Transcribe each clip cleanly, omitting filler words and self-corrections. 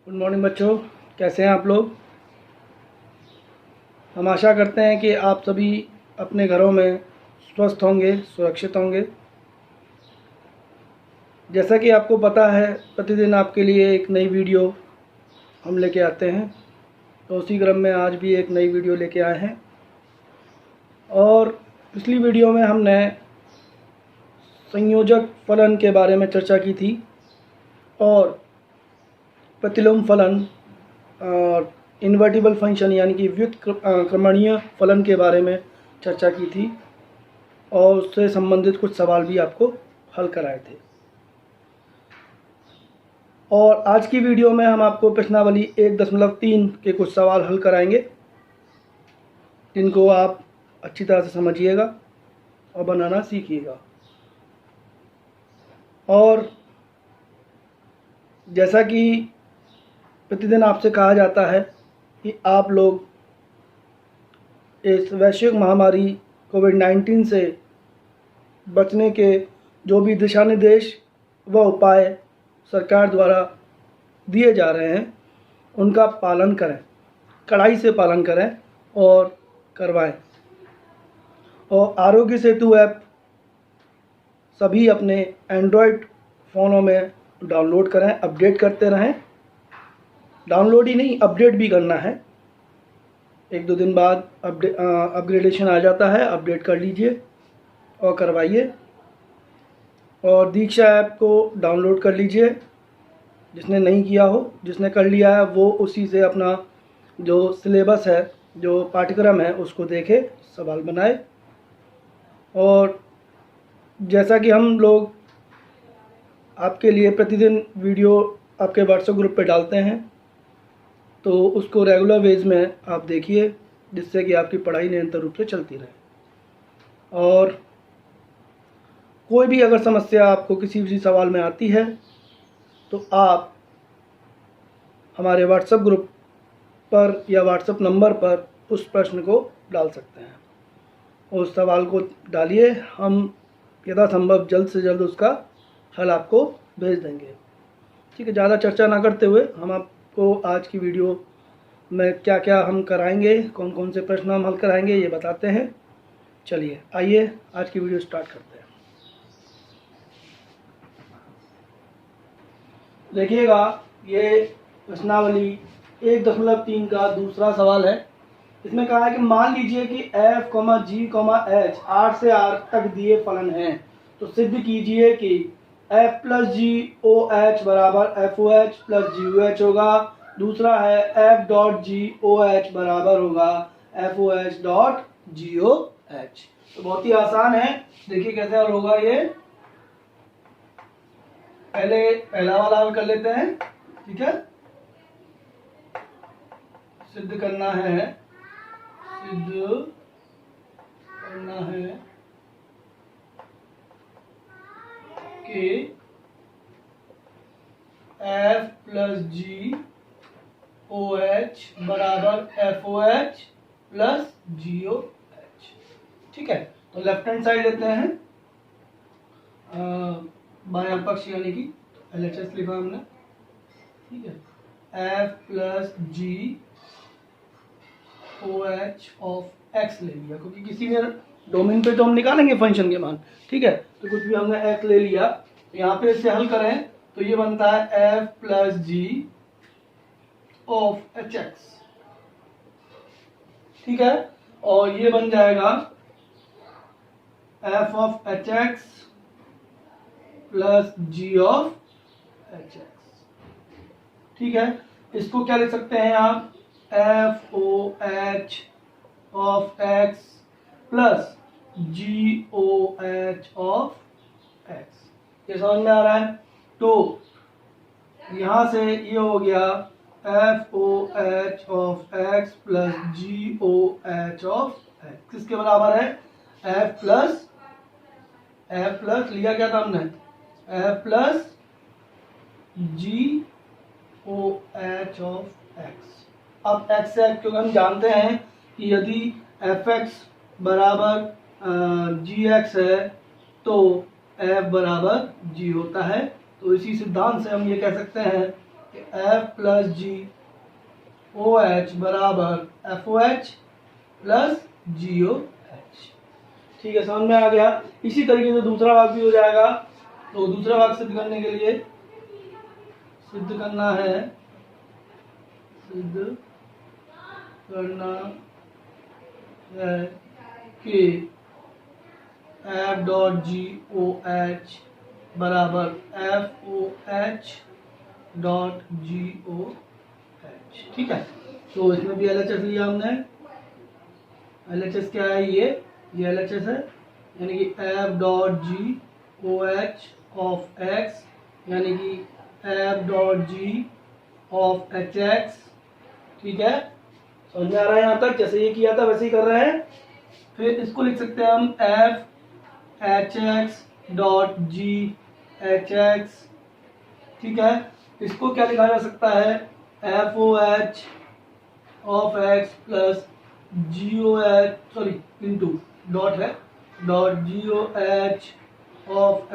Good morning बच्चों, कैसे हैं आप लोग। हम आशा करते हैं कि आप सभी अपने घरों में स्वस्थ होंगे, सुरक्षित होंगे। जैसा कि आपको पता है, प्रतिदिन आपके लिए एक नई वीडियो हम लेके आते हैं, तो उसी क्रम में आज भी एक नई वीडियो लेके आए हैं। और पिछली वीडियो में हमने संयोजक फलन के बारे में चर्चा की थी और प्रतिलोम फलन और इन्वर्टिबल फंक्शन यानी कि व्युत्क्रमणीय फलन के बारे में चर्चा की थी और उससे संबंधित कुछ सवाल भी आपको हल कराए थे। और आज की वीडियो में हम आपको प्रश्नावली 1.3 के कुछ सवाल हल कराएंगे, जिनको आप अच्छी तरह से समझिएगा और बनाना सीखिएगा। और जैसा कि प्रतिदिन आपसे कहा जाता है कि आप लोग इस वैश्विक महामारी कोविड-19 से बचने के जो भी दिशा निर्देश व उपाय सरकार द्वारा दिए जा रहे हैं उनका पालन करें, कड़ाई से पालन करें और करवाएं। और आरोग्य सेतु ऐप सभी अपने एंड्रॉयड फ़ोनों में डाउनलोड करें, अपडेट करते रहें। डाउनलोड ही नहीं, अपडेट भी करना है। 1-2 दिन बाद अपग्रेडेशन आ जाता है, अपडेट कर लीजिए और करवाइए। और दीक्षा ऐप को डाउनलोड कर लीजिए, जिसने नहीं किया हो। जिसने कर लिया है वो उसी से अपना जो सिलेबस है, जो पाठ्यक्रम है, उसको देखे, सवाल बनाए। और जैसा कि हम लोग आपके लिए प्रतिदिन वीडियो आपके व्हाट्सएप ग्रुप पे डालते हैं, तो उसको रेगुलर वेज में आप देखिए, जिससे कि आपकी पढ़ाई निरंतर रूप से चलती रहे। और कोई भी अगर समस्या आपको किसी भी सवाल में आती है तो आप हमारे व्हाट्सएप ग्रुप पर या व्हाट्सएप नंबर पर उस प्रश्न को डाल सकते हैं। उस सवाल को डालिए, हम यथासंभव जल्द से जल्द उसका हल आपको भेज देंगे। ठीक है, ज़्यादा चर्चा ना करते हुए हम आपको आज की वीडियो में क्या क्या हम कराएंगे, कौन कौन से प्रश्न हम हल कराएंगे, ये बताते हैं। चलिए आइए आज की वीडियो स्टार्ट करते हैं। देखिएगा, ये प्रश्नावली 1.3 का दूसरा सवाल है। इसमें कहा है कि मान लीजिए कि f, g, h R से R तक दिए फलन हैं, तो सिद्ध कीजिए कि f प्लस जी ओ एच बराबर एफ ओ एच प्लस जी ओ एच होगा। दूसरा है f डॉट जी ओ एच बराबर होगा एफ ओ एच डॉट जी ओ एच। तो बहुत ही आसान है, देखिए कैसे हल होगा ये। पहले पहला वाला हल कर लेते हैं। ठीक है, सिद्ध करना है कि f प्लस जी ओ एच बराबर एफ ओ एच प्लस जी ओ एच। ठीक है, तो लेफ्ट हैंड साइड लेते हैं, बायां पक्ष यानी कि LHS लिखा हमने। ठीक है, f plus ji O H of x ले लिया, क्योंकि किसी ने डोमेन पे तो हम निकालेंगे फंक्शन के मान। ठीक है, तो कुछ भी हमने x ले लिया, तो यहाँ पे इसे हल करें तो ये बनता है f plus g of h x. ठीक है, और ये बन जाएगा f of h x plus g of h x. ठीक है, इसको क्या लिख सकते हैं आप, f O H of x plus ji O H of x. ये समझ में आ रहा है। तो यहां से ये हो गया f O H of x plus ji O H of x किसके बराबर है, एफ प्लस लिया क्या था हमने, f plus ji O H of x. अब एक्स से क्योंकि हम जानते हैं कि यदि एफ एक्स बराबर जी एक्स है तो एफ बराबर जी होता है। तो इसी सिद्धांत से हम ये कह सकते हैं एफ प्लस जी ओ एच बराबर एफ ओ एच प्लस जी ओ एच। ठीक है, समझ में आ गया। इसी तरीके से दूसरा भाग भी हो जाएगा। तो दूसरा भाग सिद्ध करने के लिए सिद्ध करना है कि एफ डॉट जी ओ एच बराबर एफ ओ एच डॉट जी ओ एच। ठीक है, तो इसमें भी LHS लिया हमने। LHS क्या है, ये LHS है, यानी कि F dot ji O H of x यानी कि F dot g of h x. ठीक है, समझ में आ रहा है यहाँ तक? जैसे ये किया था वैसे ही कर रहे हैं। फिर इसको लिख सकते हैं हम F H x dot G H x. ठीक है, इसको क्या लिखा जा सकता है, F O H of x plus ji O H, sorry into dot है, dot ji O H of.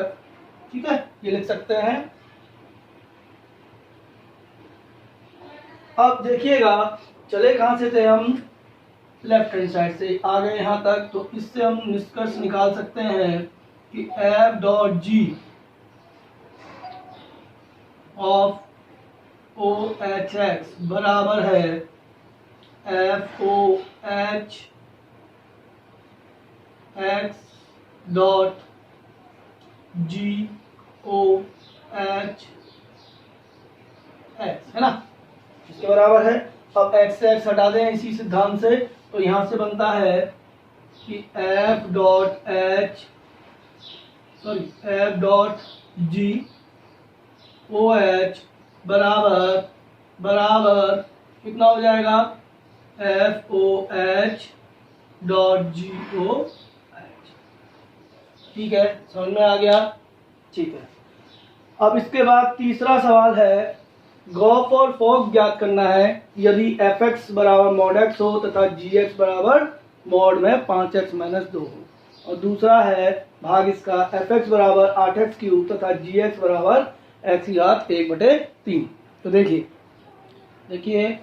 ठीक है, ये लिख सकते हैं। अब देखिएगा, चले कहाँ से थे हम, लेफ्ट हैंड साइड से आ गए यहाँ तक। तो इससे हम निष्कर्ष निकाल सकते हैं कि F dot g of o h x बराबर है F O h x dot जी ओ एच एक्स, है ना, इसके बराबर है। अब एक्स से एक्स हटा दें इसी सिद्धांत से, तो यहां से बनता है कि F dot h sorry f dot जी ओ एच बराबर कितना हो जाएगा, एफ ओ एच डॉट जी ओ एच। ठीक है, समझ में आ गया? ठीक है, अब इसके बाद तीसरा सवाल है, गॉफ और फॉग ज्ञात करना है यदि एफ एक्स बराबर मॉड एक्स हो तथा जी एक्स बराबर मॉड में 5x माइनस 2 हो। और दूसरा है भाग इसका एफ एक्स बराबर 8x क्यूब तथा जी एक्स बराबर x की घात 1/3। तो देखिए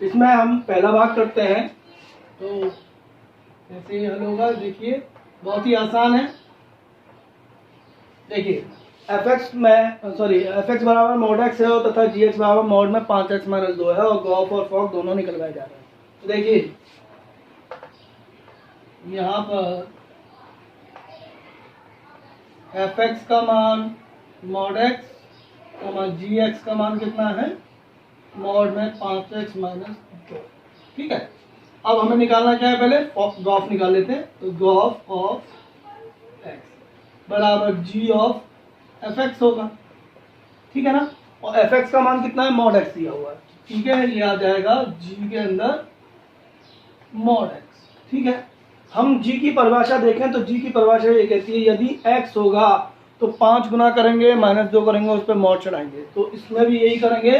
इसमें हम पहला भाग करते हैं, तो ऐसे ही हल होगा। देखिए बहुत ही आसान है। देखिए एफ एक्स बराबर मॉड एक्स है तथा जी एक्स बराबर मॉड में 5x माइनस 2 है और गॉफ और फॉग दोनों निकलवाए जा रहे हैं। तो देखिए यहाँ पर एफ एक्स का मान मॉड एक्स और जी एक्स का मान कितना है, मॉड में 5x माइनस 2। ठीक है, अब हमें निकालना क्या है, पहले गॉफ निकाल लेते हैं। तो गॉफ ऑफ एक्स बराबर जी ऑफ एफ एक्स होगा। ठीक है ना, और एफ एक्स का मान कितना है, मॉड एक्स दिया हुआ है। ठीक है, ये आ जाएगा जी के अंदर मॉड एक्स। ठीक है, हम जी की परिभाषा देखें तो जी की परिभाषा ये कहती है यदि एक्स होगा तो 5 गुना करेंगे, -2 करेंगे, उस पर मॉड चढ़ाएंगे। तो इसमें भी यही करेंगे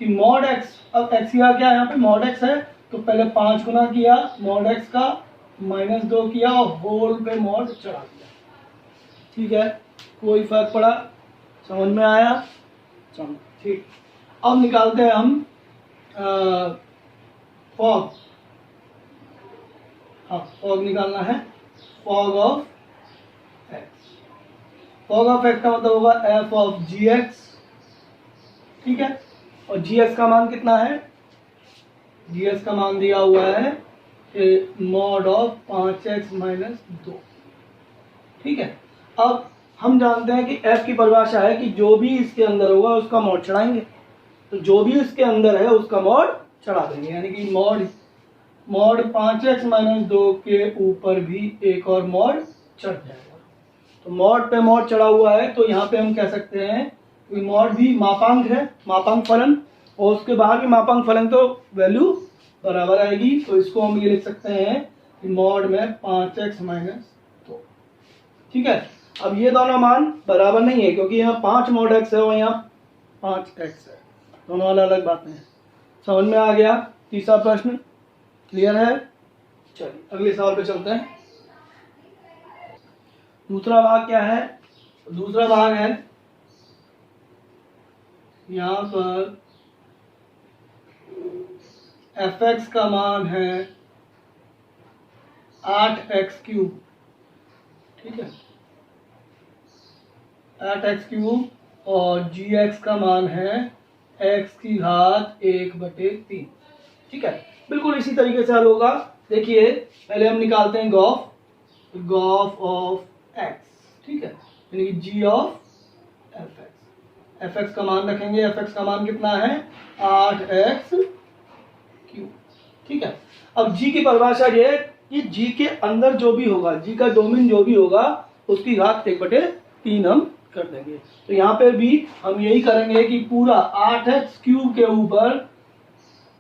कि मॉड एक्स, अब एक्स का क्या है, यहाँ पे मॉड एक्स है, तो पहले 5 गुना किया मॉड एक्स का, -2 किया और होल पे मॉड चढ़ा दिया। ठीक है, कोई फर्क पड़ा, समझ में आया? समझ, ठीक। अब निकालते हैं हम फॉग। हाँ, फॉग निकालना है, fog of x. Fog of x का मतलब होगा एफ ऑफ जी एक्स। ठीक है, और जी एक्स का मान कितना है, जी एक्स का मान दिया हुआ है मॉड ऑफ 5x माइनस 2। ठीक है, अब हम जानते हैं कि f की परिभाषा है कि जो भी इसके अंदर होगा उसका मॉड चढ़ाएंगे। तो जो भी इसके अंदर है उसका मॉड चढ़ा देंगे, यानी कि मॉड 5x माइनस 2 के ऊपर भी एक और मॉड चढ़ जाएगा। तो मॉड पे मॉड चढ़ा हुआ है, तो यहाँ पे हम कह सकते हैं कि मॉड भी मापांक है, मापांक फलन, और उसके बाहर भी मापांक फलन, तो वैल्यू बराबर आएगी। तो इसको हम ये लिख सकते हैं कि मॉड में 5x माइनस 2। ठीक है, अब ये दोनों मान बराबर नहीं है क्योंकि यहाँ 5 मॉड एक्स है और यहाँ 5x है, दोनों अलग अलग बातें हैं। समझ में आ गया? तीसरा प्रश्न क्लियर है? चलिए अगले सवाल पे चलते हैं। दूसरा भाग क्या है? दूसरा भाग है यहाँ पर fx का मान है 8x³, ठीक है, 8x³ और gx का मान है x⁻⁴, ठीक है। बिल्कुल इसी तरीके से हल होगा। देखिए पहले हम निकालते हैं गॉफ ऑफ x, ठीक है, यानी कि g ऑफ fx का मान रखेंगे। fx का मान कितना है 8x³, ठीक है। अब g की परिभाषा ये है कि g के अंदर जो भी होगा, g का डोमेन जो भी होगा उसकी घात 1/3 हम कर देंगे। तो यहाँ पे भी हम यही करेंगे कि पूरा 8x³ के ऊपर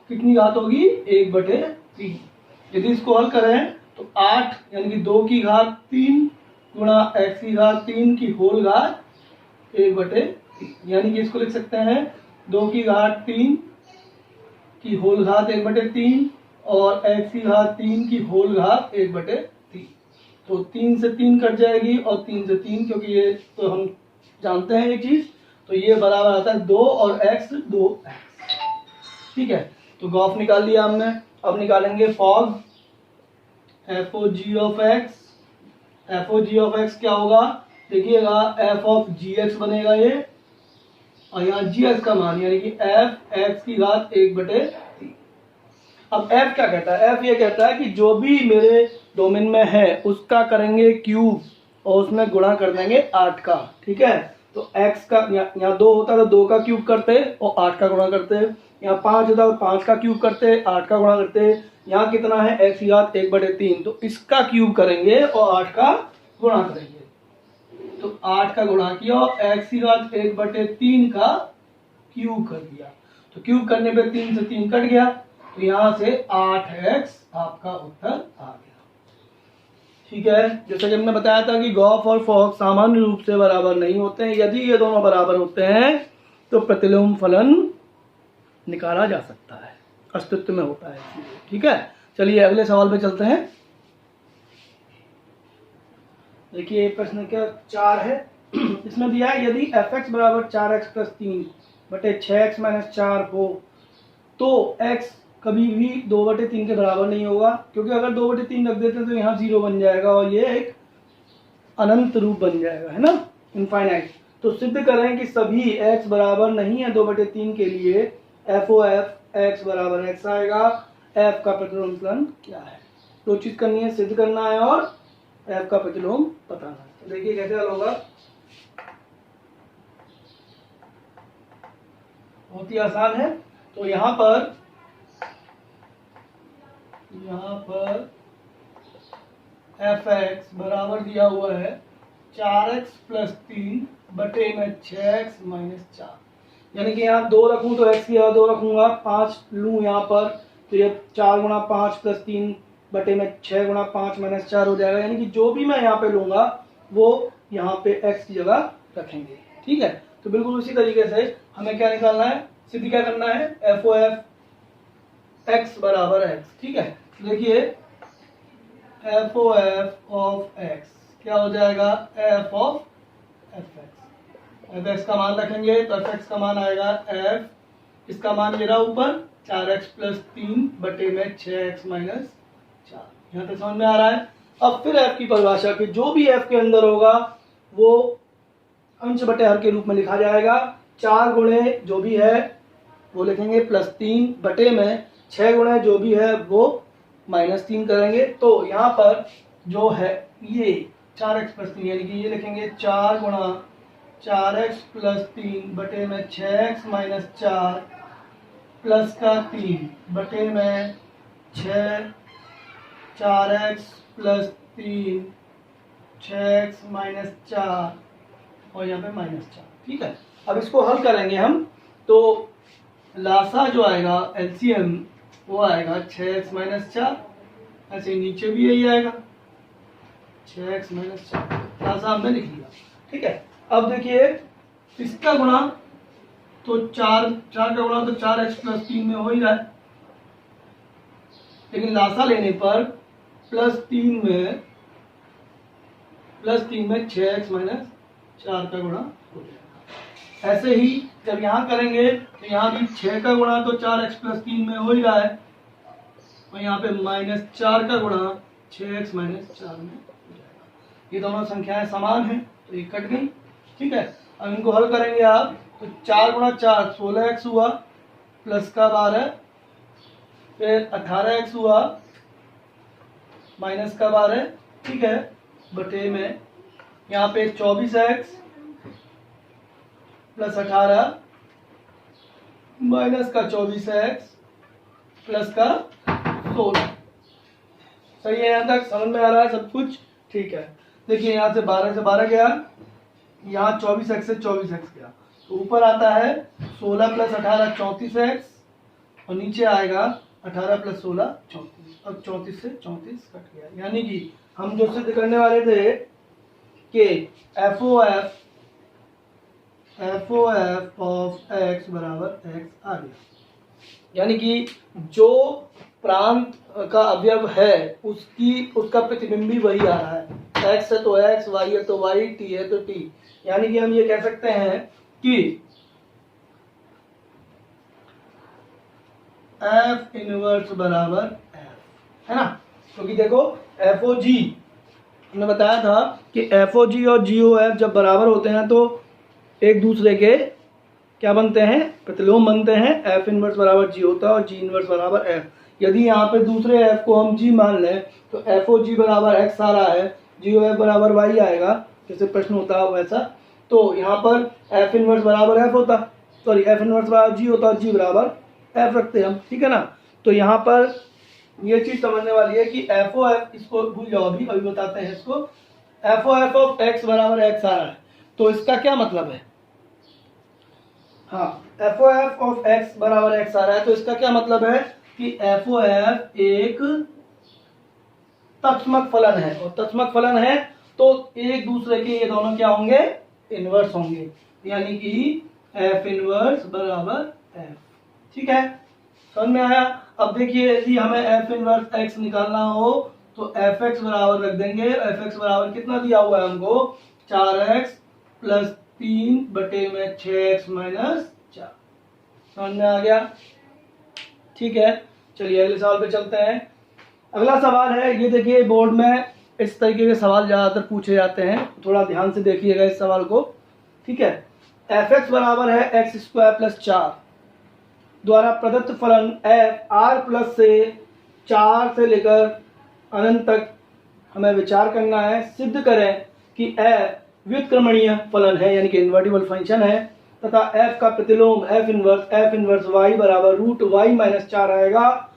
कितनी घात होगी 1/3। यदि इसको हल करें तो 8 यानी कि 2⁻³ गुणा x⁻³ की होल घात 1/3, यानी कि इसको लिख सकते हैं 2⁻³ की होल घात 1/3 और x⁻³ की होल घात 1/3। तो 3 से 3 कट जाएगी और 3 से 3, क्योंकि ये तो हम जानते हैं एक चीज, तो ये बराबर आता है 2 और x 2x, ठीक है। तो गॉफ निकाल लिया हमने। अब निकालेंगे fog, FOG of x। FOG of x क्या होगा, देखिएगा f ऑफ gx बनेगा ये, और यहाँ gx का मान यानी कि f x⁻⁴। अब f क्या कहता है, f ये कहता है कि जो भी मेरे डोमेन में है उसका करेंगे क्यूब और उसमें गुणा कर देंगे 8 का, ठीक है। तो x का यहाँ 2 होता है तो 2 का क्यूब करते और 8 का गुणा करते, यहाँ 5 होता है 5 का क्यूब करते 8 का गुणा करते, यहाँ कितना है x⁻⁴, तो इसका क्यूब करेंगे और 8 का गुणा करेंगे। तो 8 का गुणा किया और x⁻⁴ का क्यूब कर दिया, तो क्यूब करने पे 3 से 3 कट गया, तो यहाँ से 8x आपका उत्तर आ गया, ठीक है। जैसा कि हमने बताया था कि गॉफ और फॉग सामान्य रूप से बराबर नहीं होते हैं। यदि ये दोनों बराबर होते हैं तो प्रतिलोम फलन निकाला जा सकता है, अस्तित्व में होता है, ठीक है। चलिए अगले सवाल पे चलते हैं। देखिए प्रश्न क्या 4 है, इसमें दिया है यदि fx बराबर 4x + 3 बटे 6x - 4 हो तो x कभी भी 2/3 के बराबर नहीं होगा, क्योंकि अगर 2/3 रख देते हैं तो यहाँ 0 बन जाएगा और ये एक अनंत रूप बन जाएगा, है ना, इनफाइनाइट। तो सिद्ध करें कि सभी x बराबर नहीं है 2/3 के लिए FOF x बराबर x आएगा। f का प्रतिलोम फलन क्या है, दो चीज करनी है, सिद्ध करना है और f का प्रतिलोम बताना है। तो देखिए कैसे हल होगा, बहुत ही आसान है। तो यहाँ पर fx बराबर दिया हुआ है 4x + 3 बटे में 6x - 4, यानी कि यहाँ 2 रखूँ तो x की जगह 2 रखूँगा, 5 लूँ यहाँ पर तो ये 4 × 5 + 3 बटे में 6 × 5 - 4 हो जाएगा, यानी कि जो भी मैं यहाँ पे लूँगा वो यहाँ पे x की जगह रखेंगे, ठीक है। तो बिल्कुल उसी तरीके से हमें क्या निकालना है, सिद्ध क्या करना है, FOF x बराबर x, ठीक है। देखिए FOF ऑफ x क्या हो जाएगा, f ऑफ fx। fx का मान रखेंगे तो fx का मान आएगा f, इसका मान ये रहा ऊपर 4x + 3 बटे में 6x - 4, यहाँ तक समझ में आ रहा है। अब फिर f की परिभाषा कि जो भी f के अंदर होगा वो अंश बटे हर के रूप में लिखा जाएगा। 4 गुणे जो भी है वो लिखेंगे +3 बटे में 6 गुणे जो भी है वो -3 करेंगे। तो यहाँ पर जो है ये 4x + 3 यानी कि ये लिखेंगे 4 गुणा 4x + 3 बटे में 6x - 4 प्लस का 3 बटे में 6 4x + 3 6x - 4 और यहाँ पे -4, ठीक है। अब इसको हल करेंगे हम तो लासा जो आएगा LCM वो आएगा 6x - 4, ऐसे नीचे भी यही आएगा 6x - 4, लासा हमने लिख लिया, ठीक है। अब देखिए इसका गुणा तो 4 का गुणा तो 4x + 3 में हो ही रहा है, लेकिन लासा लेने पर +3 में 6x - 4 का गुणा हो जाएगा, ऐसे ही जब यहाँ करेंगे तो यहाँ भी 6 का गुणा तो 4x + 3 में हो ही रहा है, और यहाँ पे -4 का गुणा 6x - 4 में हो जाएगा। ये दोनों संख्याएं समान हैं तो ये कट गई। ठीक है, अब इनको हल करेंगे आप तो 4 × 4 16x हुआ, प्लस का 12, फिर 18x हुआ, माइनस का 12, ठीक है, बटे में यहाँ पे 24x + 18 माइनस का 24x प्लस का 16। सही है, यहाँ तक समझ में आ रहा है सब कुछ? ठीक है, देखिए यहाँ से 12 से 12 गया, यहाँ 24x से 24x गया, तो ऊपर आता है 16 + 18 34x, और नीचे आएगा 18 + 16 34। अब 34 से 34 कट गया, यानी कि हम जो सिद्ध करने वाले थे कि f of x बराबर x आ गया, यानी कि जो प्रांत का अवयव है उसका प्रतिबिंबी वही आ रहा है। x है तो x, y है तो y, t है तो t, यानी कि हम ये कह सकते हैं कि f इनवर्स बराबर f, है ना, क्योंकि देखो FOG हमने बताया था कि FOG और GOF जब बराबर होते हैं तो एक दूसरे के क्या बनते हैं, प्रतिलोम बनते हैं। F इनवर्स बराबर G होता है और G इनवर्स बराबर F। यदि यहाँ पे दूसरे F को हम G मान लें तो FOG बराबर X आ रहा है, GOF बराबर Y आएगा, जैसे प्रश्न होता है वैसा। तो यहाँ पर F इनवर्स बराबर F होता, सॉरी F इनवर्स बराबर G होता और G बराबर F रखते हम, ठीक है ना। तो यहाँ पर ये चीज़ समझने वाली है कि FOF, इसको भूल जाओ, अभी बताते हैं इसको। FOF ऑफ X बराबर X आ रहा है, तो इसका क्या मतलब है? हाँ, FOF ऑफ x बराबर x आ रहा है, तो इसका क्या मतलब है कि FOF एक तत्समक फलन है, और तत्समक फलन है तो एक दूसरे के ये दोनों क्या होंगे, इनवर्स होंगे, यानी कि F इनवर्स बराबर F। ठीक है, समझ में आया? अब देखिए यदि हमें F इनवर्स x निकालना हो तो Fx बराबर रख देंगे। Fx बराबर कितना दिया हुआ है हमको, 4x + 3 बटे में 6x - 4। समझ में आ गया? ठीक है, चलिए अगले सवाल पे चलते हैं। अगला सवाल है, ये देखिए बोर्ड में इस तरीके के सवाल ज़्यादातर पूछे जाते हैं, थोड़ा ध्यान से देखिएगा इस सवाल को। ठीक है, Fx बराबर है x² + 4 द्वारा प्रदत्त फलन f r+ से 4 से लेकर अनंत तक हमें विचार करना है। सिद्ध करें कि f व्युत्क्रमणीय फलन है, यानी कि इन्वर्टिबल फंक्शन है, तथा f का प्रतिलोम f इनवर्स y बराबर √y - 4 आएगा,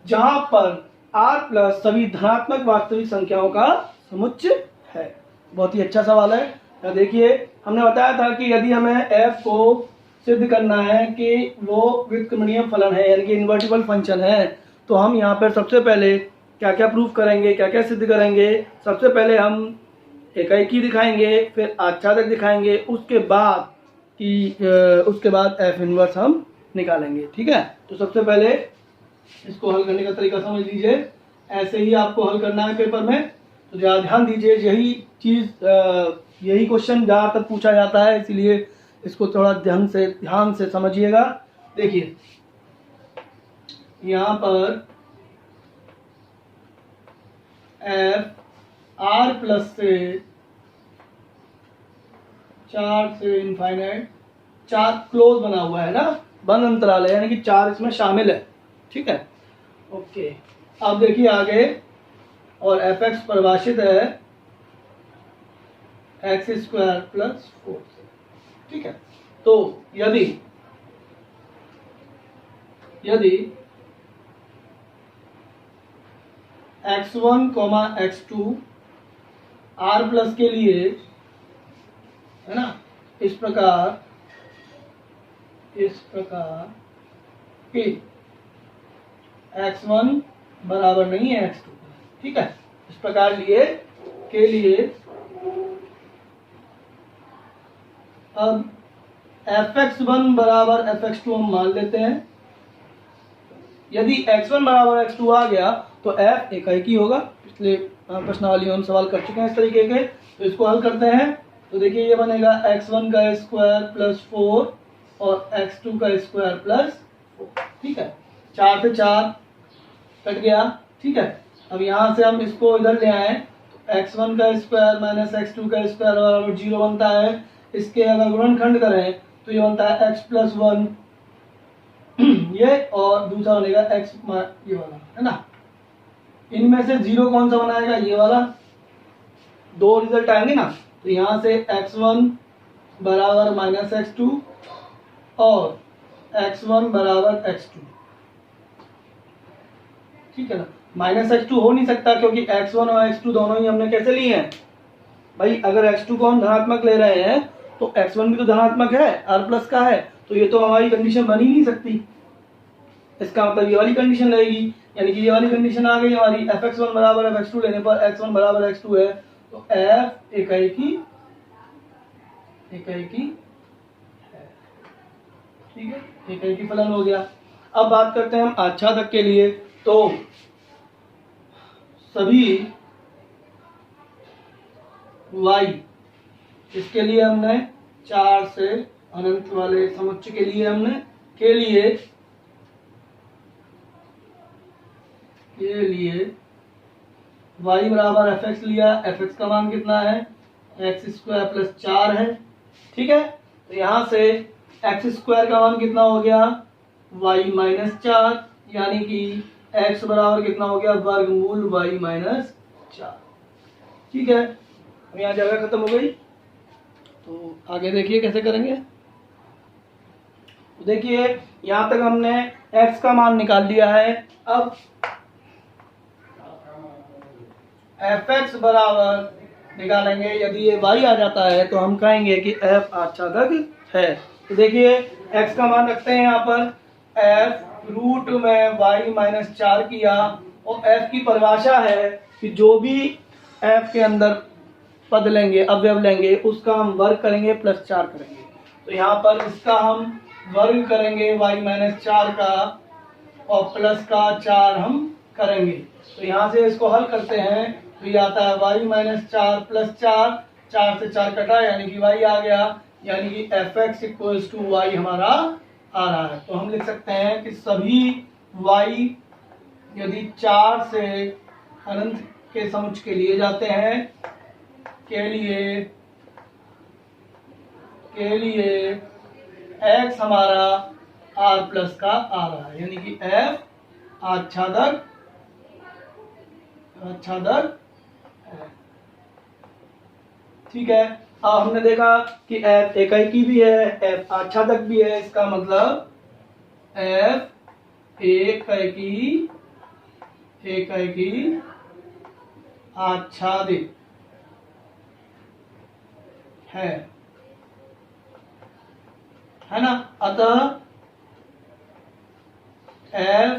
जहां पर r+ सभी धनात्मक वास्तविक संख्याओं का समुच्चय है। बहुत ही अच्छा सवाल है। देखिए हमने बताया था कि यदि हमें f को सिद्ध करना है कि वो व्युत्क्रमणीय फलन है, यानी कि इन्वर्टिबल फंक्शन है, तो हम यहाँ पर सबसे पहले क्या क्या प्रूफ करेंगे, क्या क्या सिद्ध करेंगे। सबसे पहले हम एकाएकी दिखाएंगे, फिर आच्छादक दिखाएंगे, उसके बाद f इनवर्स हम निकालेंगे। ठीक है, तो सबसे पहले इसको हल करने का तरीका समझ लीजिए। ऐसे ही आपको हल करना है पेपर में, तो ध्यान दीजिए। यही क्वेश्चन ज़्यादातर पूछा जाता है, इसलिए इसको थोड़ा ध्यान से समझिएगा। देखिए यहाँ पर f r+ से 4 से इनफाइनाइट, 4 क्लोज बना हुआ है ना, बंद अंतराल है, यानी कि 4 इसमें शामिल है। ठीक है, ओके। अब देखिए आगे, और fx परिभाषित है x² + 4 से। ठीक है, तो यदि x1, x2 r+ के लिए है ना, इस प्रकार कि x1 बराबर नहीं है x2। ठीक है, इस प्रकार के लिए अब fx1 बराबर fx2 हम मान लेते हैं। यदि x1 बराबर x2 आ गया तो f एकाएकी होगा। पिछले प्रश्नावली में हम सवाल कर चुके हैं इस तरीके के, तो इसको हल करते हैं। तो देखिए ये बनेगा x1 का स्क्वायर प्लस 4 और x2 का स्क्वायर प्लस 4। ठीक है, 4 से 4 कट गया। ठीक है, अब यहाँ से हम इसको इधर ले आए तो x1 का स्क्वायर माइनस x2 का स्क्वायर बराबर 0 बनता है। इसके अगर गुणनखंड करें तो ये बनता है x प्लस 1 ये, और दूसरा बनेगा x ये वाला, है ना। इनमें से 0 कौन सा बनाएगा, ये वाला। दो रिजल्ट आएंगे ना, तो यहाँ से x1 बराबर माइनस x2 और x1 बराबर x2। ठीक है ना, माइनस x2 हो नहीं सकता क्योंकि x1 और x2 दोनों ही हमने कैसे लिए हैं भाई। अगर x2 को हम धनात्मक ले रहे हैं तो x1 भी तो धनात्मक है, r प्लस का है, तो ये तो हमारी कंडीशन बन ही नहीं सकती। इसका मतलब ये वाली कंडीशन रहेगी, यानी कि ये वाली कंडीशन आ गई हमारी। fx1 बराबर fx2 लेने पर x1 बराबर x2 है, तो f इकाई की है। ठीक है, इकाई की फलन हो गया। अब बात करते हैं हम आच्छादक के लिए। तो सभी y, इसके लिए हमने 4 से अनंत वाले समुच्चय के लिए हमने y बराबर fx लिया। fx का मान कितना है, x स्क्वायर प्लस 4 है। ठीक है, तो यहाँ से x स्क्वायर का मान कितना हो गया, y माइनस 4, यानी कि x बराबर कितना हो गया, वर्गमूल y माइनस 4। ठीक है, अब यहाँ जगह खत्म हो गई, तो आगे देखिए कैसे करेंगे। तो देखिए यहाँ तक हमने x का मान निकाल लिया है। अब fx बराबर निकालेंगे। यदि ये y आ जाता है तो हम कहेंगे कि f आच्छादक है। तो देखिए x का मान रखते हैं यहाँ पर, f रूट में y माइनस 4 किया, और f की परिभाषा है कि जो भी f के अंदर पद लेंगे, अवयव लेंगे, उसका हम वर्ग करेंगे प्लस 4 करेंगे। तो यहाँ पर इसका हम वर्ग करेंगे y माइनस 4 का, और प्लस का 4 हम करेंगे। तो यहाँ से इसको हल करते हैं तो ये आता है y माइनस 4 प्लस 4, 4 से 4 कटा, यानी कि y आ गया, यानी कि fx इक्वल्स टू y हमारा आ रहा है। तो हम लिख सकते हैं कि सभी y यदि 4 से अनंत के समुच्चय के लिए जाते हैं, के लिए x हमारा r प्लस का आ रहा है, यानी कि f आच्छादक है। ठीक है, अब हमने देखा कि f इकाई की भी है, f आच्छादक भी है। इसका मतलब f इकाई की आच्छादित है ना। अतः f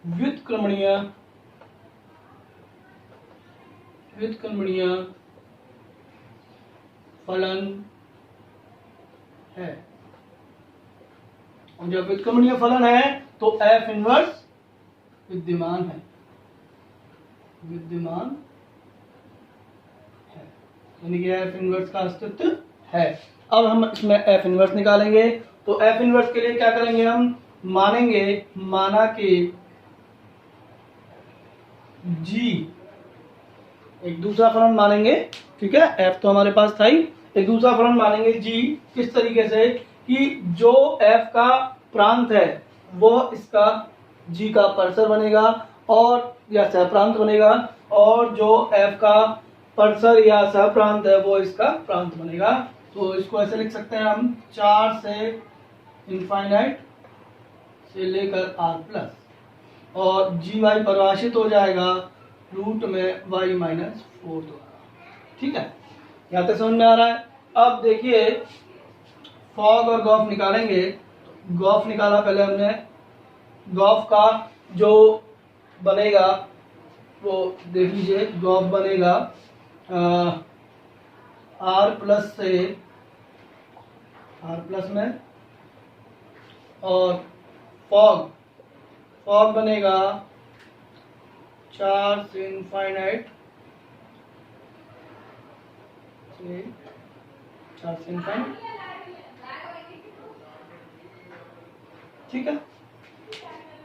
व्युत्क्रमणीय फलन है, और जब व्युत्क्रमणीय फलन है तो f इनवर्स विद्यमान है, यानी कि f इनवर्स का अस्तित्व है। अब हम इसमें f इनवर्स निकालेंगे। तो f इनवर्स के लिए क्या करेंगे, हम माना कि g, एक दूसरा फलन मानेंगे। ठीक है, f तो हमारे पास था ही, एक दूसरा फलन मानेंगे g। किस तरीके से कि जो f का प्रांत है वो इसका g का परसर बनेगा, और या सहप्रांत बनेगा, और जो f का परसर या सहप्रांत है वो इसका प्रांत बनेगा। तो इसको ऐसे लिख सकते हैं हम, 4 से इनफाइनाइट से लेकर r प्लस, और जी वाई परिभाषित हो जाएगा रूट में y माइनस 4 द्वारा। ठीक है, यहाँ तक समझ में आ रहा है। अब देखिए फॉग और गॉफ निकालेंगे। गॉफ निकाला पहले हमने, गॉफ का जो बनेगा वो देख लीजिए। गॉफ बनेगा r प्लस से r प्लस में, और फॉग बनेगा 4 से इनफाइनाइट से 4 से इनफाइनाइट। ठीक है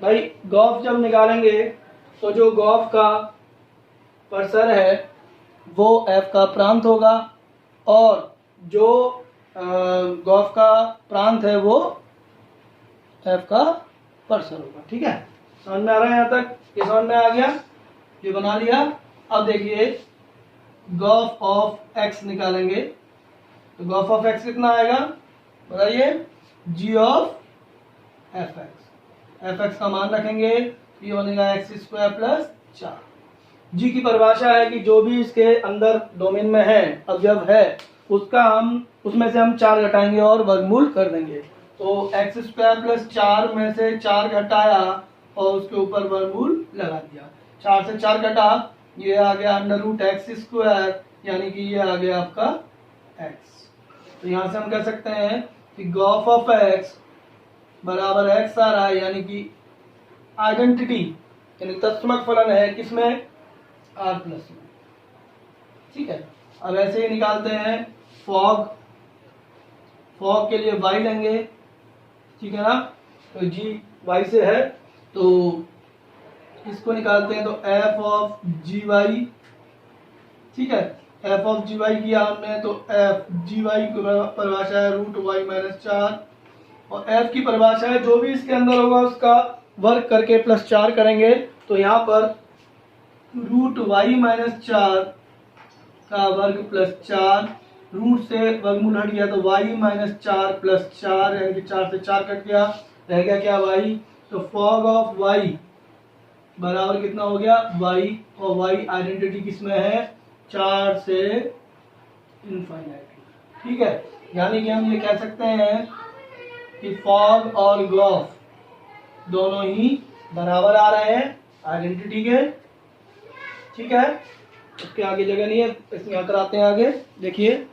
भाई, गॉफ जब निकालेंगे तो जो गॉफ का परसर है वो f का प्रांत होगा और जो गॉफ का प्रांत है वो f का परसर होगा। ठीक है, समझ में आ रहा है? यहाँ तक ये समझ में आ गया, ये बना लिया। अब देखिए गॉफ ऑफ x निकालेंगे तो गॉफ ऑफ x कितना आएगा बताइए? g ऑफ fx का मान रखेंगे, ये बनेगा x² प्लस 4। g की परिभाषा है कि जो भी इसके अंदर डोमेन में है, अवयव है, उसमें से हम 4 घटाएंगे और वर्गमूल कर देंगे। तो x² प्लस 4 में से 4 घटाया और उसके ऊपर वर्गमूल लगा दिया। 4 से 4 घटा, ये आ गया √x², यानी कि ये आ गया आपका x। तो यहाँ से हम कह सकते हैं कि गॉफ ऑफ x बराबर x आ रहा है, यानी कि आइडेंटिटी यानी तत्समक फलन है किसमें? r प्लस में। ठीक है, अब ऐसे ही निकालते हैं फॉग के लिए y लेंगे। ठीक है ना, तो g y से है तो इसको निकालते हैं तो f ऑफ gy। ठीक है, f ऑफ gy किया हमने तो f gy की परिभाषा है √y-4 और f की परिभाषा है जो भी इसके अंदर होगा उसका वर्ग करके प्लस 4 करेंगे। तो यहाँ पर √y-4 का वर्ग प्लस 4, रूट से वर्गमूल हट गया तो y-4 प्लस 4, यानी कि 4 से 4 कट गया, रह गया क्या? y। तो फॉग ऑफ y बराबर कितना हो गया? y, और y आइडेंटिटी किसमें है? 4 से इनफाइनाइट। ठीक है, यानी कि हम ये कह सकते हैं कि फॉग और गॉफ दोनों ही बराबर आ रहे हैं आइडेंटिटी के। ठीक है, इसके आगे जगह नहीं है, इसमें यहाँ कराते हैं आगे। देखिए,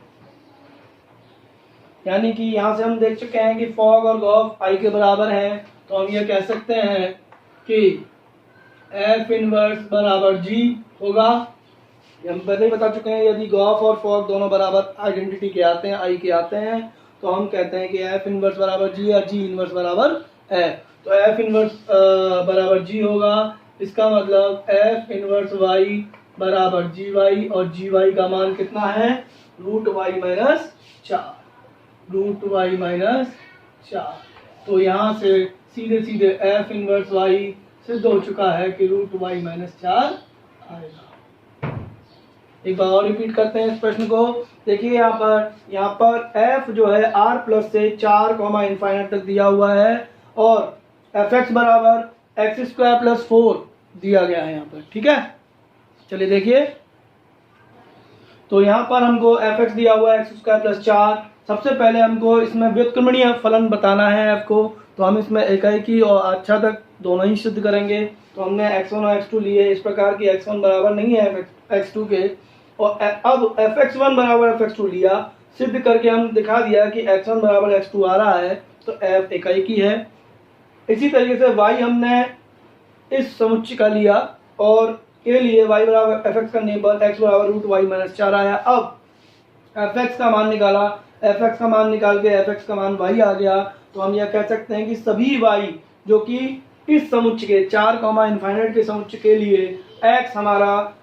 यानी कि यहाँ से हम देख चुके हैं कि फॉग और गॉफ i के बराबर हैं, तो हम ये कह सकते हैं कि f इनवर्स बराबर g होगा। हम पहले ही बता चुके हैं, यदि गॉफ और फॉग दोनों बराबर आइडेंटिटी के आते हैं, i के आते हैं, तो हम कहते हैं कि f इनवर्स बराबर g और g इनवर्स बराबर f। तो f इनवर्स बराबर g होगा, इसका मतलब f इनवर्स y बराबर gy, और gy का मान कितना है? √y-4। तो यहाँ से सीधे सीधे f इनवर्स y सिद्ध हो चुका है कि √y-4 आएगा। एक बार और रिपीट करते हैं इस प्रश्न को। देखिए यहाँ पर f जो है r प्लस से 4 इनफाइनाइट तक दिया हुआ है और fx बराबर x² प्लस 4 दिया गया है यहाँ पर। ठीक है, चलिए देखिए, तो यहाँ पर हमको fx दिया हुआ है x² प्लस 4। सबसे पहले हमको इसमें व्युत्क्रमणीय फलन बताना है f को, तो हम इसमें एकाकी और आच्छादक दोनों ही सिद्ध करेंगे। तो हमने x1 और x2 लिए इस प्रकार की x1 बराबर नहीं है x2 के, और अब fx1 बराबर fx2 लिया, सिद्ध करके हम दिखा दिया कि x1 बराबर x2 आ रहा है, तो f एकाकी है। इसी तरीके से y हमने इस समुच्चय का लिया और के लिए y बराबर fx करने पर x बराबर √y-4 आया। अब fx का मान निकाला, fx का मान निकाल के fx का मान y आ गया, तो हम यह कह सकते हैं कि सभी y जो कि इस समुच्चय के 4 इनफाइनाइट के समुच्चय के लिए x हमारा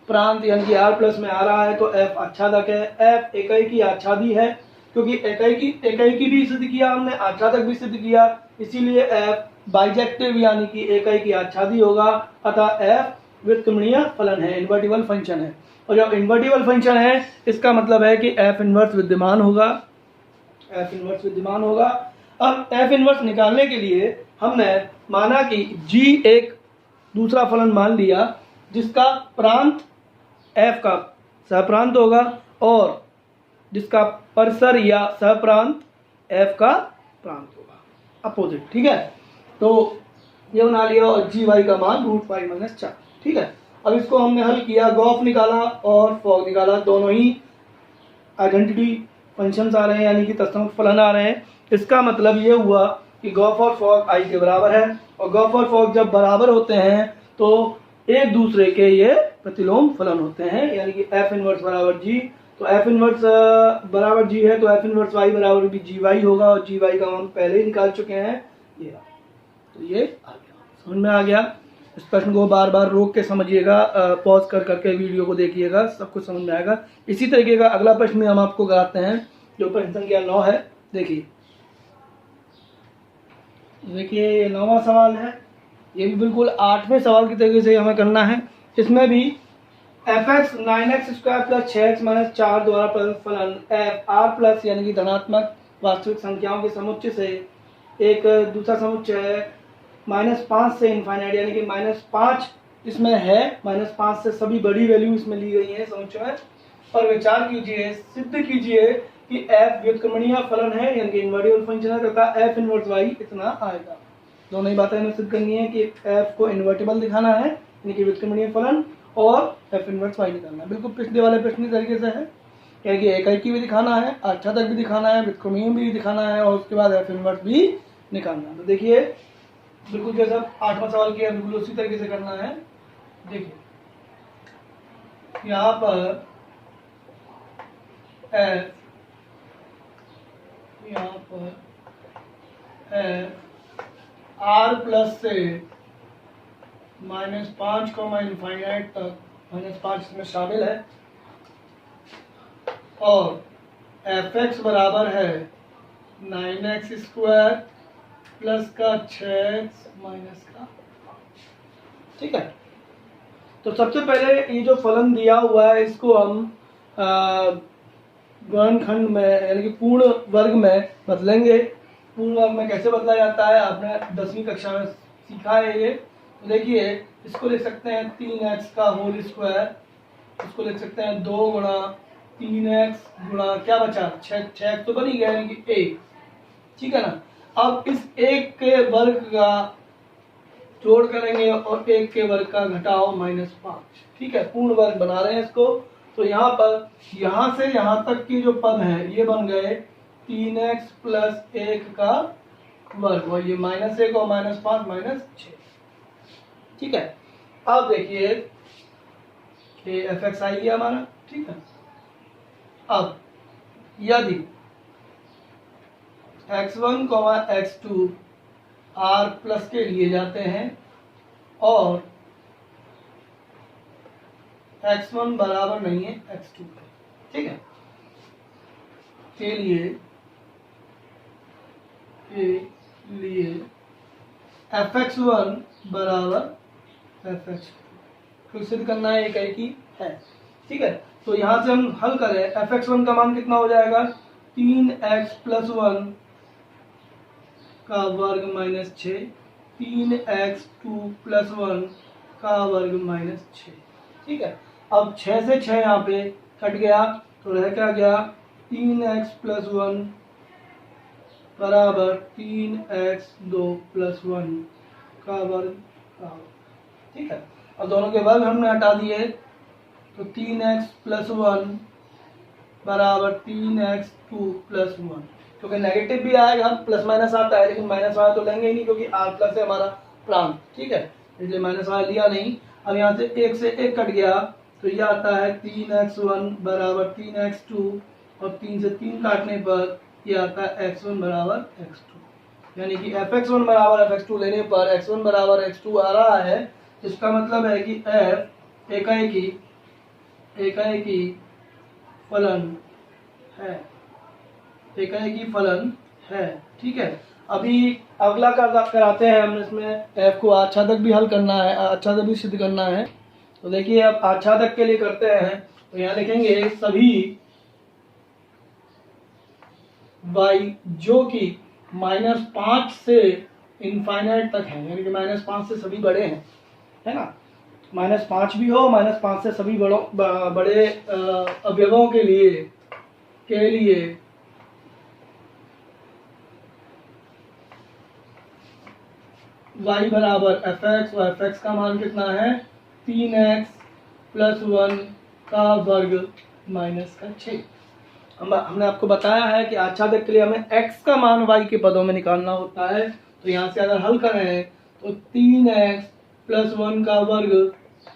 प्रांत यानी कि r प्लस में आ रहा है, तो f आच्छादक है। f एकाकी आच्छादी है, क्योंकि एकाकी भी सिद्ध किया हमने, आच्छादक भी सिद्ध किया, इसीलिए f बाइजेक्टिव यानी कि एकाकी आच्छादी होगा। अतः f व्युत्क्रमणीय फलन है, इन्वर्टिबल फंक्शन है, और जब इन्वर्टिबल फंक्शन है इसका मतलब है कि f इनवर्स विद्यमान होगा। f इनवर्स विद्यमान होगा। अब f इनवर्स निकालने के लिए हमने माना कि g एक दूसरा फलन मान लिया जिसका प्रांत f का सहप्रांत होगा और जिसका परसर या सहप्रांत f का प्रांत होगा, अपोजिट। ठीक है, तो ये बना लिया और gy का मान √y-4। ठीक है, अब इसको हमने हल किया, गॉफ निकाला और फॉग निकाला, दोनों ही आइडेंटिटी फंक्शंस आ रहे हैं यानी कि तत्समक फलन आ रहे हैं। इसका मतलब ये हुआ कि गॉफ और फॉग i के बराबर है, और गॉफ और फॉग जब बराबर होते हैं तो एक दूसरे के ये प्रतिलोम फलन होते हैं, यानी कि f इनवर्स बराबर g। तो एफ इनवर्स बराबर जी है, तो एफ इनवर्स वाई बराबर भी जी वाई होगा, और जी वाई का हम पहले ही निकाल चुके हैं। ये तो ये आ गया, समझ में आ गया। इस प्रश्न को बार बार रोक के समझिएगा, पॉज कर करके वीडियो को देखिएगा, सब कुछ समझ में आएगा। इसी तरीके का अगला प्रश्न भी हम आपको कराते हैं, जो प्रश्न संख्या 9 है। देखिए ये 9वां सवाल है। ये भी बिल्कुल 8वें सवाल की तरीके से हमें करना है। इसमें भी F x 9x² plus 6x-4 द्वारा प्रदत्त फलन एफ आर प्लस यानी कि धनात्मक वास्तविक संख्याओं के समुच्चय से एक दूसरा समुच्चय है -5 से इनफाइनाइट, यानी कि -5 इसमें है, -5 से सभी बड़ी वैल्यू इसमें ली गई है समुच्चय में। और विचार कीजिए, सिद्ध कीजिए कि एफ व्युत्क्रमणीय फलन है, यानी कि इन्वर्टिबल फंक्शन है, तथा एफ इनवर्स वाई इतना आएगा। दोनों ही बातें हमें सिद्ध करनी है कि एफ को इन्वर्टिबल दिखाना है, यानी कि व्युत्क्रमणीय फलन, और एफ इनवर्स वाई निकालना है। बिल्कुल पिछले वाले प्रश्न तरीके से है, यानी कि एकाकी भी दिखाना है, आच्छादक भी दिखाना है, व्युत्क्रमणीय भी दिखाना है, और उसके बाद एफ इनवर्स भी निकालना है। तो देखिए बिल्कुल जैसा 8वां सवाल किया बिल्कुल उसी तरीके से करना है। देखिए यहाँ पर एफ, यहाँ पर एफ आर प्लस से -5 इनफाइनाइट तक, -5 इसमें शामिल है, और एफ एक्स बराबर है 9x² प्लस का 6x माइनस का। ठीक है, तो सबसे पहले ये जो फलन दिया हुआ है इसको हम वर्णखंड में यानी कि पूर्ण वर्ग में बदलेंगे। पूर्ण वर्ग में कैसे बदला जाता है आपने 10वीं कक्षा में सीखा है ये। तो देखिए इसको लिख सकते हैं 3x का होल स्क्वायर, इसको लिख सकते हैं 2 गुणा 3x गुणा क्या बचा 6x तो बन ही गया, यानी कि 1। ठीक है ना। अब इस 1 के वर्ग का जोड़ करेंगे और 1 के वर्ग का घटाओ -5। ठीक है, पूर्ण वर्ग बना रहे हैं इसको। तो यहाँ पर यहाँ से यहाँ तक की जो पद है ये बन गए 3x प्लस 1 का वर्ग, और ये -1 और -5 -6। ठीक है, अब देखिए ये एफ एक्स आई गया हमारा। ठीक है, अब यदि x1, x2 r प्लस के लिए जाते हैं और x1 बराबर नहीं है x2 के, ठीक है, के लिए fx1 बराबर fx2 फिर सिद्ध करना है, एक ही है। ठीक है, तो यहाँ से हम हल करें, fx1 का मान कितना हो जाएगा 3x प्लस 1 का वर्ग -6, 3x2 प्लस 1 का वर्ग -6। ठीक है, अब 6 से 6 यहाँ पे कट गया तो रह क्या गया 3x प्लस 1 बराबर 3x2 प्लस 1 का वर्ग। ठीक है, अब दोनों के वर्ग हमने हटा दिए तो 3x प्लस 1 बराबर 3x2 प्लस 1, क्योंकि नेगेटिव भी आएगा, प्लस माइनस आता है, लेकिन माइनस वाला तो लेंगे ही नहीं क्योंकि r प्लस है हमारा प्रांत। ठीक है, इसलिए माइनस वाला लिया नहीं। अब यहाँ से 1 से 1 कट गया तो ये आता है 3x1 बराबर 3x2, और 3 से 3 काटने पर ये आता है x1 बराबर x2, यानी कि fx1 बराबर fx2 लेने पर x1 बराबर x2 आ रहा है। इसका मतलब है कि f एकाएकी फलन है, एकाएकी फलन है। ठीक है, अभी अगला कराते हैं हम, इसमें f को आच्छादक भी हल करना है, आच्छादक भी सिद्ध करना है। तो देखिए अब आच्छादक के लिए करते हैं, तो यहाँ लिखेंगे सभी y जो कि -5 से इनफाइनाइट तक है, यानी कि -5 से सभी बड़े हैं, है ना, -5 भी हो, -5 से सभी बड़े अवयवों के लिए y बराबर fx, और fx का मान कितना है 3x प्लस 1 का वर्ग -6। हमने आपको बताया है कि आच्छादक के लिए हमें x का मान y के पदों में निकालना होता है। तो यहाँ से अगर हल करें तो 3x प्लस 1 का वर्ग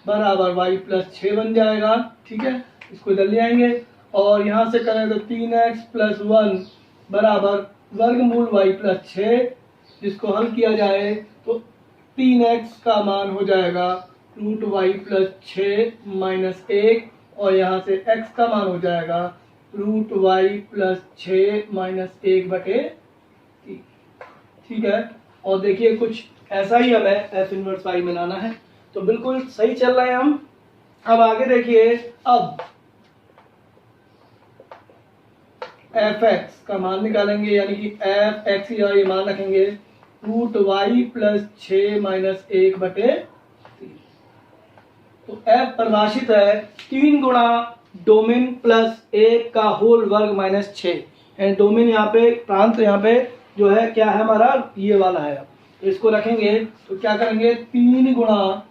बराबर y प्लस 6 बन जाएगा। ठीक है, इसको इधर ले आएंगे। और यहाँ से करें तो 3x प्लस 1 बराबर वर्गमूल y प्लस 6, जिसको हल किया जाए तो 3x का मान हो जाएगा रूट y प्लस 6 माइनस 1, और यहाँ से x का मान हो जाएगा रूट y प्लस 6 माइनस 1 बटे 3। ठीक है, और देखिए कुछ ऐसा ही हमें f इनवर्स y में लाना है, तो बिल्कुल सही चल रहे हैं हम। अब आगे देखिए, अब fx का मान निकालेंगे, यानी कि fx या ये मान रखेंगे रूट y प्लस 6 माइनस 1 बटे 3। तो f परिभाषित है 3 गुणा डोमेन प्लस 1 का होल वर्ग माइनस 6, यानी डोमेन यहाँ पे, प्रांत यहाँ पे जो है क्या है हमारा, ये वाला है। तो इसको रखेंगे तो क्या करेंगे, 3 गुणा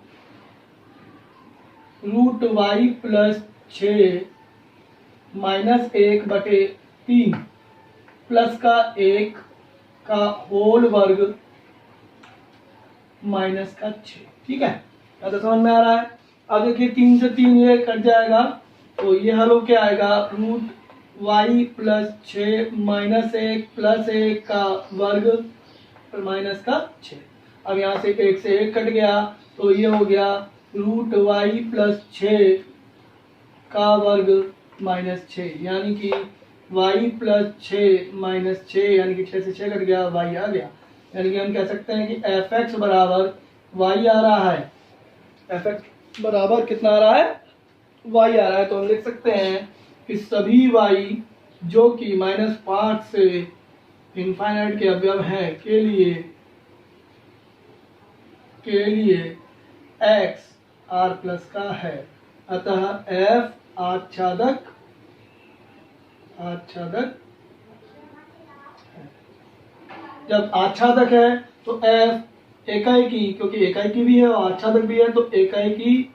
रूट y प्लस 6 माइनस 1 बटे 3 प्लस का 1 का होल वर्ग माइनस का 6। ठीक है, तो समझ में आ रहा है। अब देखिए 3 से 3 ये कट जाएगा, तो ये हल हो क्या आएगा, root y plus 6 minus 1 plus 1 का वर्ग माइनस का 6। अब यहाँ से 1 से 1 कट गया, तो ये हो गया रूट y प्लस 6 का वर्ग माइनस 6, यानी कि y प्लस 6 माइनस 6, यानी कि 6 से 6 कट गया, y आ गया। यानी कि हम कह सकते हैं कि fx बराबर y आ रहा है, fx बराबर कितना आ रहा है, y आ रहा है। तो हम लिख सकते हैं कि सभी y जो कि -5 से इनफाइनाइट के अवयव हैं के लिए x r प्लस का है, अतः f आच्छादक है। जब आच्छादक है तो f एकाएकी, क्योंकि एकाएकी भी है और आच्छादक भी है, तो एकाएकी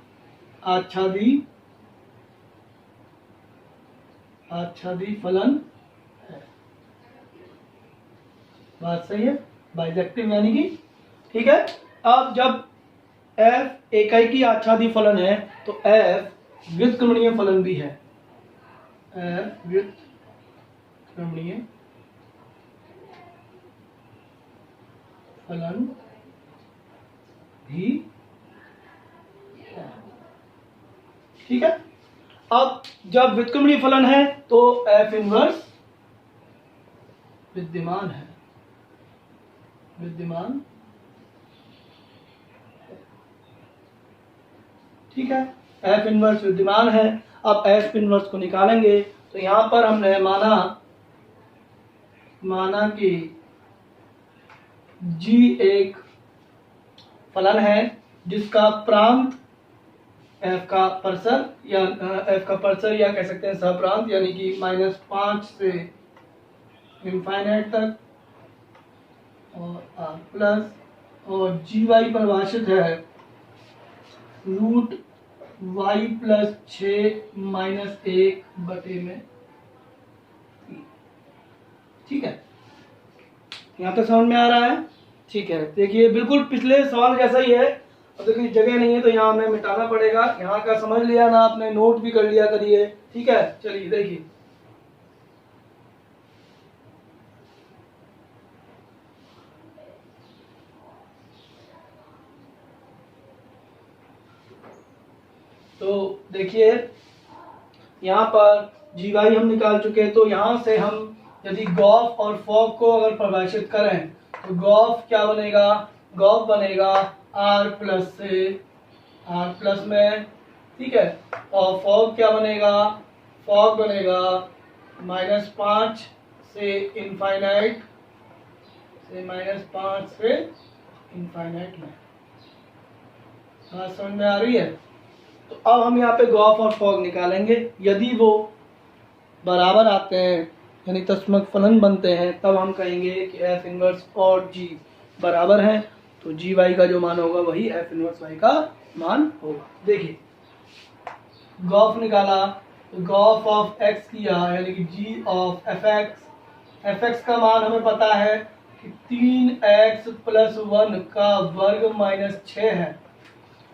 आच्छादी फलन है। बात सही है, बाइजेक्टिव यानी कि। ठीक है, अब जब f एकाएकी आच्छादी फलन है तो f व्युत्क्रमणीय फलन भी है, f व्युत्क्रमणीय फलन भी है। ठीक है, अब जब व्युत्क्रमणीय फलन है तो f इनवर्स विद्यमान है, ठीक है, f इनवर्स विद्यमान है। अब f इनवर्स को निकालेंगे, तो यहाँ पर हमने माना कि g एक फलन है जिसका प्रांत f का परसर या कह सकते हैं सहप्रांत, यानी कि -5 से इनफाइनाइट तक और r प्लस, और gy परिभाषित है रूट y प्लस 6 माइनस 1 बटे में। ठीक है, यहाँ तक समझ में आ रहा है। ठीक है, देखिए बिल्कुल पिछले सवाल जैसा ही है। अब देखिए जगह नहीं है तो यहाँ हमें मिटाना पड़ेगा, यहाँ का समझ लिया ना आपने, नोट भी कर लिया करिए। ठीक है, चलिए देखिए तो देखिए यहाँ पर जी वाई हम निकाल चुके हैं, तो यहाँ से हम यदि गॉफ और फॉग को अगर परिभाषित करें तो गॉफ क्या बनेगा, गॉफ बनेगा r प्लस से r प्लस में। ठीक है, और फॉग क्या बनेगा, फॉग बनेगा -5 से इनफाइनाइट में। बात समझ में आ रही है। तो अब हम यहाँ पे गॉफ और फॉग निकालेंगे, यदि वो बराबर आते हैं यानी तस्मक फलन बनते हैं, तब हम कहेंगे कि f इनवर्स और g बराबर हैं, तो जी वाई का जो मान होगा वही f इनवर्स y का मान होगा। देखिए गॉफ निकाला, तो गॉफ ऑफ x किया, यानी कि g ऑफ fx का मान हमें पता है कि 3x प्लस 1 का वर्ग -6 है,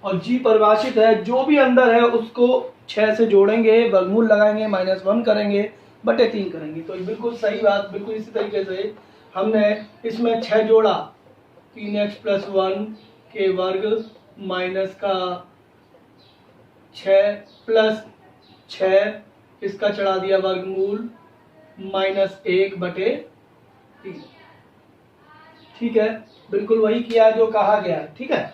और g परिभाषित है, जो भी अंदर है उसको 6 से जोड़ेंगे, वर्गमूल लगाएंगे, -1 करेंगे, बटे 3 करेंगे। तो बिल्कुल सही बात, बिल्कुल इसी तरीके से हमने इसमें 6 जोड़ा, 3x + 1 के वर्ग माइनस का 6 प्लस 6 इसका चढ़ा दिया वर्गमूल -1 बटे 3। ठीक है, बिल्कुल वही किया जो कहा गया है। ठीक है,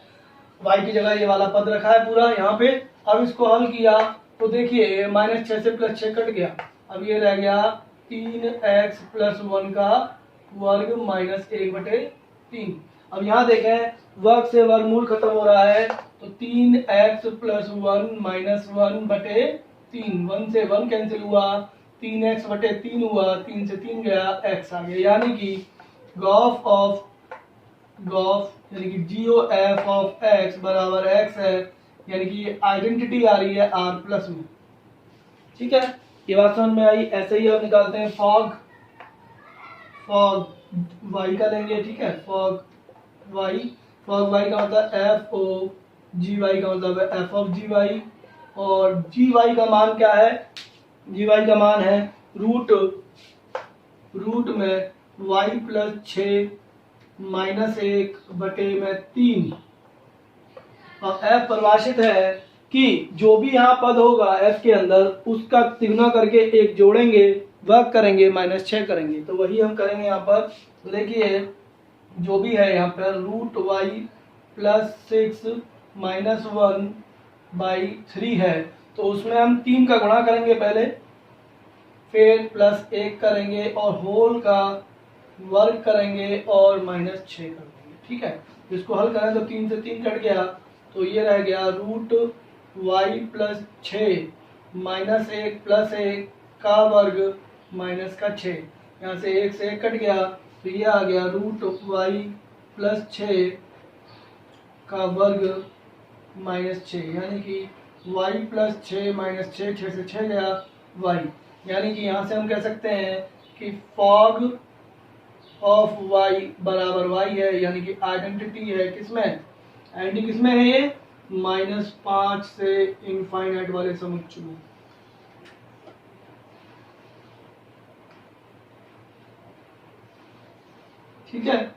y की जगह ये वाला पद रखा है पूरा यहाँ पे। अब इसको हल किया तो देखिए -6 से +6 कट गया, अब ये रह गया 3x + 1 का वर्ग -1 बटे 3। अब यहाँ देखें वर्ग से वर्गमूल खत्म हो रहा है, तो 3x + 1 -1 बटे 3, 1 से 1 कैंसिल हुआ, 3x बटे 3 हुआ, 3 से 3 गया, x आ गया। यानी कि GOF यानी कि GOF ऑफ x बराबर x है, यानी कि ये आइडेंटिटी आ रही है r+ में। ठीक है, ये बात समझ में आई। ऐसे ही हम निकालते हैं फॉग y का लेंगे। ठीक है, फॉग y का मतलब FOGY का मतलब है f(gy), और gy का मान क्या है, gy का मान है रूट में y + 6 -1 बटे में 3। और f परिभाषित है कि जो भी यहाँ पद होगा f के अंदर उसका तिगुना करके 1 जोड़ेंगे, वर्ग करेंगे, -6 करेंगे। तो वही हम करेंगे यहाँ पर। तो देखिए जो भी है यहाँ पर √y + 6 -1/3 है, तो उसमें हम 3 का गुणा करेंगे पहले, फिर +1 करेंगे और होल का वर्ग करेंगे और -6 कर देंगे। ठीक है, इसको हल करें तो 3 से 3 कट गया, तो ये रह गया √y + 6 -1 + 1 का वर्ग -6। यहाँ से 1 से 1 कट गया, तो ये आ गया √y + 6 का वर्ग -6, यानी कि y + 6 -6, 6 से 6 गया y। यानी कि यहाँ से हम कह सकते हैं कि फॉग ऑफ y बराबर y है, यानी कि आइडेंटिटी है किसमें, आइडेंटिटी किसमें है ये, -5 से इनफाइनाइट वाले समुच्चय में। ठीक है,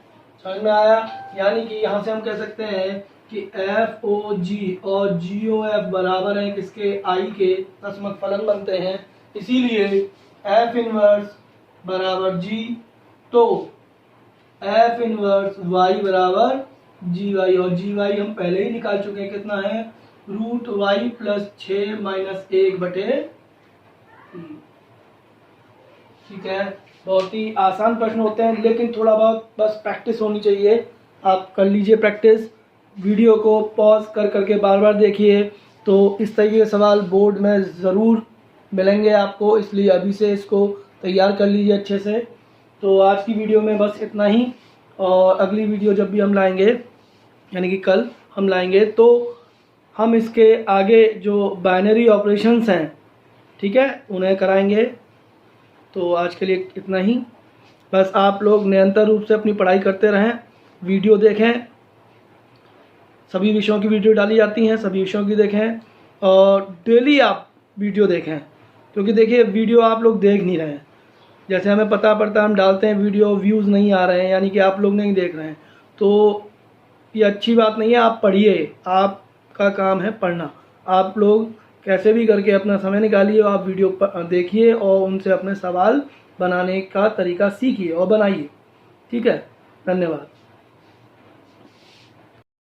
समझ में आया। यानी कि यहाँ से हम कह सकते हैं कि FOG और GOF बराबर है किसके, I के, तस्मत फलन बनते हैं, इसीलिए F−1 बराबर G, तो F−1 y बराबर GY, और GY हम पहले ही निकाल चुके हैं, कितना है, √y + 6 -1 बटे 3। ठीक है, बहुत ही आसान प्रश्न होते हैं, लेकिन थोड़ा बहुत बस प्रैक्टिस होनी चाहिए। आप कर लीजिए प्रैक्टिस, वीडियो को पॉज कर करके बार बार देखिए, तो इस तरीके के सवाल बोर्ड में ज़रूर मिलेंगे आपको, इसलिए अभी से इसको तैयार कर लीजिए अच्छे से। तो आज की वीडियो में बस इतना ही, और अगली वीडियो जब भी हम लाएंगे, यानी कि कल हम लाएंगे, तो हम इसके आगे जो बाइनरी ऑपरेशंस हैं, ठीक है, उन्हें कराएंगे। तो आज के लिए इतना ही, बस आप लोग निरंतर रूप से अपनी पढ़ाई करते रहें, वीडियो देखें, सभी विषयों की वीडियो डाली जाती हैं, सभी विषयों की देखें, और डेली आप वीडियो देखें, क्योंकि देखिए वीडियो आप लोग देख नहीं रहे हैं, जैसे हमें पता पड़ता है हम डालते हैं वीडियो, व्यूज़ नहीं आ रहे हैं, यानी कि आप लोग नहीं देख रहे हैं, तो ये अच्छी बात नहीं है। आप पढ़िए, आपका काम है पढ़ना, आप लोग कैसे भी करके अपना समय निकालिए, आप वीडियो देखिए और उनसे अपने सवाल बनाने का तरीका सीखिए और बनाइए। ठीक है, धन्यवाद।